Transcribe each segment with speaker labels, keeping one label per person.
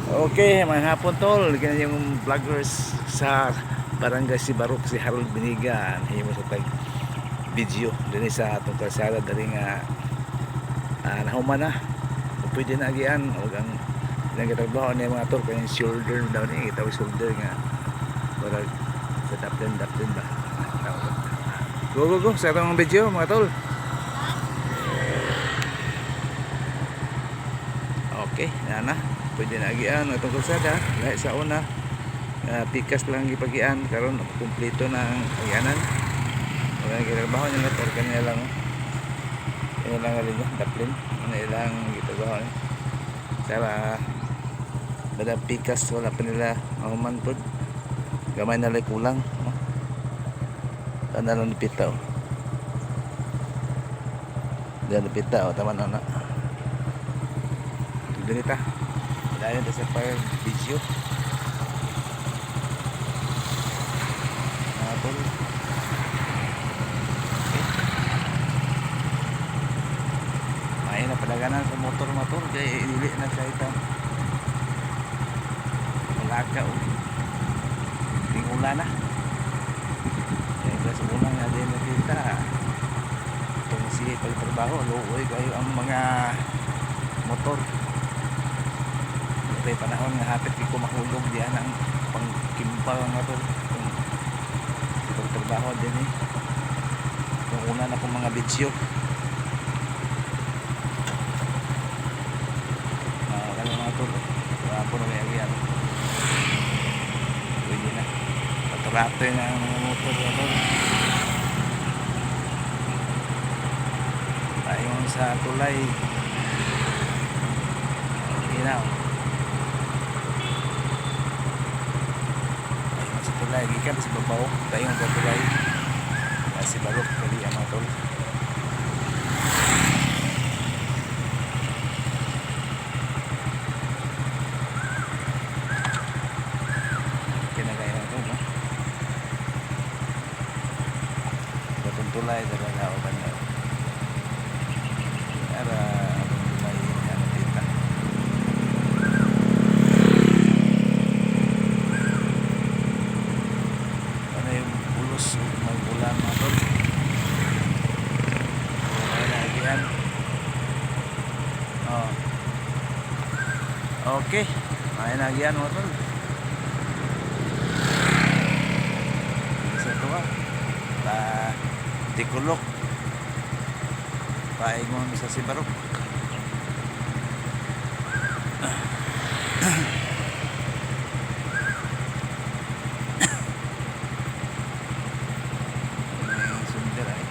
Speaker 1: Okay, mga hapon tol, ganyan yung vloggers sa barangay si Barok, si Harold Binigan. Himo sa tag video din sa atong kalsada dali nga nahuman na. O pwede na agian og ang nagatrabaho ni mga tol kay shoulder daw ni itaw shoulder nga para sa daplin ba. Go sa atong video mga tol. Okay, na pwede na agian atong kalsada dahil sa una pikas lang gipagian karon kumpleto na ang agianan. Wala gitrabaho nila pero kanila lang alin daplin ilang gitrabaho ni sara bada pikas wala pa nila mahuman pod gamay na lang kulang ana lang pitaw dan pitaw tama na ganita dayon ta sa fire video tol. Ay na padaganan sa motor kay dili na siya ita malaka o tingula na kaya sa ulang nga din nakita itong si pagtrabaho luoy kayo ang mga motor ito panahon nga hapit di ko mahulog diyan ang pangkimpal nga to itong trabaho din itong una na kong mga video po na may agyan pwede na paturato na ang mga motor tayo sa tulay ginaw tayo sa tulay gikan sa babaw tayo sa tulay si Barok kali ang mga tol tulay talaga ako kanyo para may nakita ano yung pulos may bulan mga tol ay naigihan okay ay naigihan mga tol isa ito Tikulok paingon sa si Barok sundar ay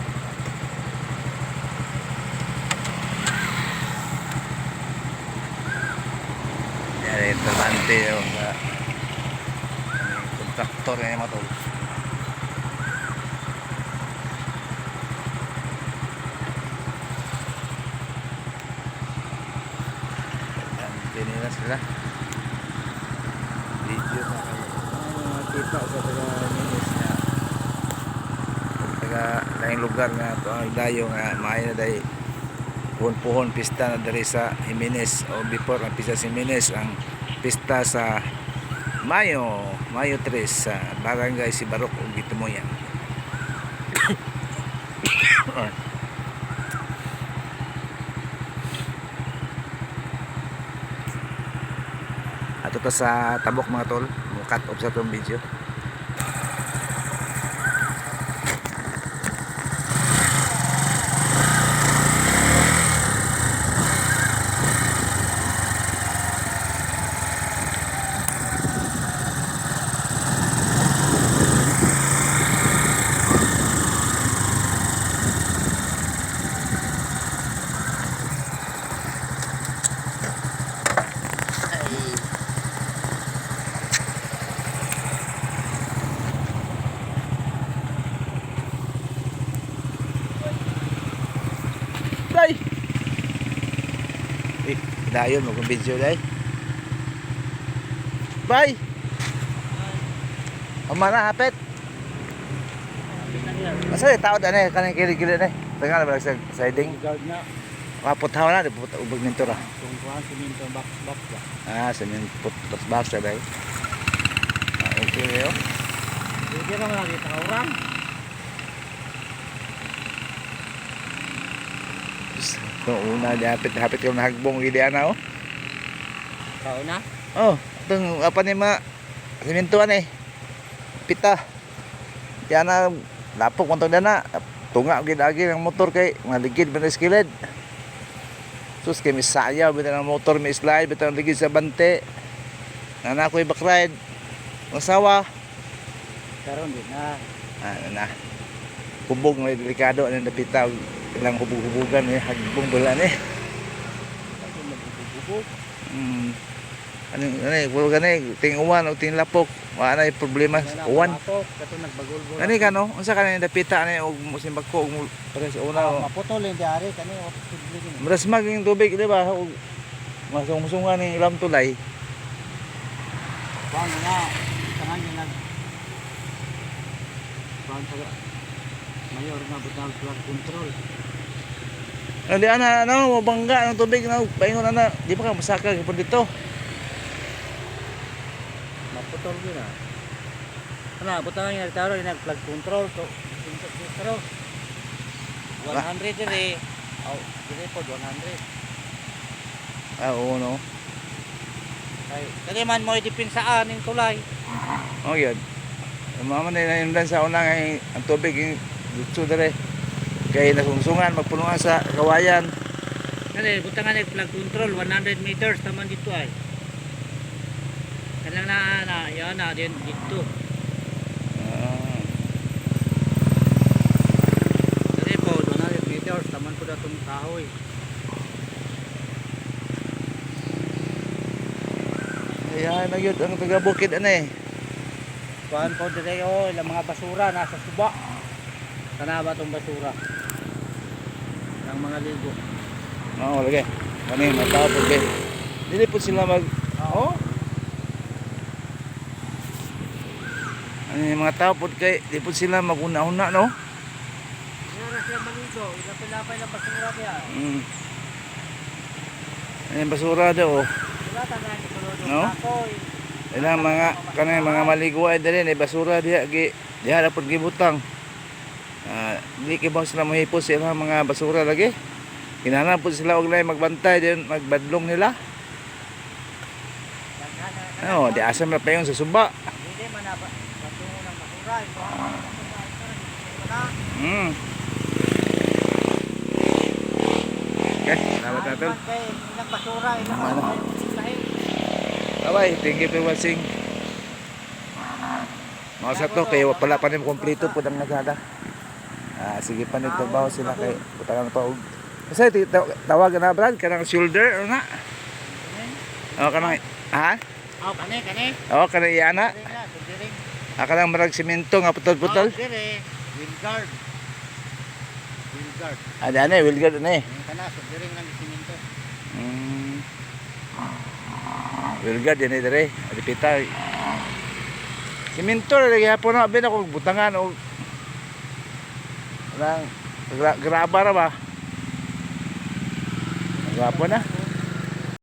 Speaker 1: dari terbante yung kontraktor yang matol nila sila video na makita sa taga-minis na taga-laing lugar nga ito ang dayo nga maayo na dahi puhon-puhon pista na dari sa Jimenez o before ang pista sa Jimenez ang pista sa Mayo 3 sa barangay si Barok o Gitumoyan ato sa tabok mga tol cut off sa itong video day dayon mo kung video day bye mana hapit masa tao da na kanang kili-kili na tengah ba sa siding kaputaw na, ubog minto ra.
Speaker 2: Kung kuhan, siminto, box ba?
Speaker 1: Ah, semento box sa dai. Okay yo.
Speaker 2: Hindi ka mga kita ka orang.
Speaker 1: So, una hapit yung nahagbong gidi ana oh.
Speaker 2: Kauna?
Speaker 1: Oh, itong apa ni ma simentoan eh. Pita. Diyan na lapok man dana. Tunga gid agi ng motor kay maligid man skilid. Sus kay misaya bitan ang motor mi slide bitan ligid sa bante. Nana ko'y backride. Masawa.
Speaker 2: Pero hindi na.
Speaker 1: Na. Hubog may delikado ang napita ilang hubog-hubugan eh hagbong bulan eh.
Speaker 2: Kasi magbububog.
Speaker 1: Ano puro gani ting uwan o ting lapok wala na problema uwan.
Speaker 2: Kato nagbagol-gol.
Speaker 1: Ani ka no? Unsa ka na napita ani og musimbagko og para sa una o
Speaker 2: maputol hindi ari kani o posible gini.
Speaker 1: maras maging tubig di ba? Og masungsungan ning ilang tulay.
Speaker 2: Paano nga tangan ni nag paano sa mayor na butang flood control.
Speaker 1: Di ana ano mabangga ng tubig na paingon ana di ba ka masaka gyud dito.
Speaker 2: Maputol gina. Ana butang nga taro nag flood control to pero 100 dire. Aw, dire po 100.
Speaker 1: Oo no.
Speaker 2: Kani man mo idipinsaan ning tulay.
Speaker 1: Oh gyud. Mama na yun lang sa una nga ang tubig yung dito dire. Kay nasungsungan magpulungan sa kawayan.
Speaker 2: Kani butangan nag flood control 100 meters taman dito ay. Kailang na yan na din dito. Dali po 100 meters taman ko datong kahoy.
Speaker 1: Ayan na yun ang taga bukid ano eh.
Speaker 2: Kuhan po dire oh ilang mga basura nasa suba. Kana ba tong basura? Ang mga ligo.
Speaker 1: Oo lagi. Kani matapos kay. Dili po sila mag
Speaker 2: Oo.
Speaker 1: ano yung mga tao po kay di po sila maguna-una no.
Speaker 2: Sira siya maligo, ilapay na basura niya.
Speaker 1: Ano yung basura daw oh.
Speaker 2: Wala tangan ni kulo
Speaker 1: No?
Speaker 2: kahoy.
Speaker 1: Ilang mga kanang mga maliguay dali ni basura diha diha ra pud gibutang. Dili kay ba sila mahipos sila mga basura lagi. Kinahanglan po sila og lay magbantay din magbadlong nila. Oh, di asam na payon sa suba.
Speaker 2: Hindi man na patungo ng basura ito.
Speaker 1: Okay, salamat natin.
Speaker 2: Ilang basura, ilang
Speaker 1: Ano?
Speaker 2: lahi.
Speaker 1: Bye, thank you for watching. Mga sa to, kayo pala pa rin kompleto po ng nagada. Sige pa nagtrabaho sila kay butangan pa og. Kasi tawagan na Brad, kanang shoulder o nga? O kanang, ha?
Speaker 2: Oh, kani.
Speaker 1: O kanang iana?
Speaker 2: Kani na, sudiring.
Speaker 1: Kanang marag simento nga putol-putol?
Speaker 2: Dire, wheel guard. Wheel guard.
Speaker 1: Ano eh, will guard ano eh.
Speaker 2: Kana, sudiring lang siminto.
Speaker 1: Will guard yan eh dire. Adipita. Simento na lagi hapon na. Bin ako butangan o. Kanang graba na ba? Graba na.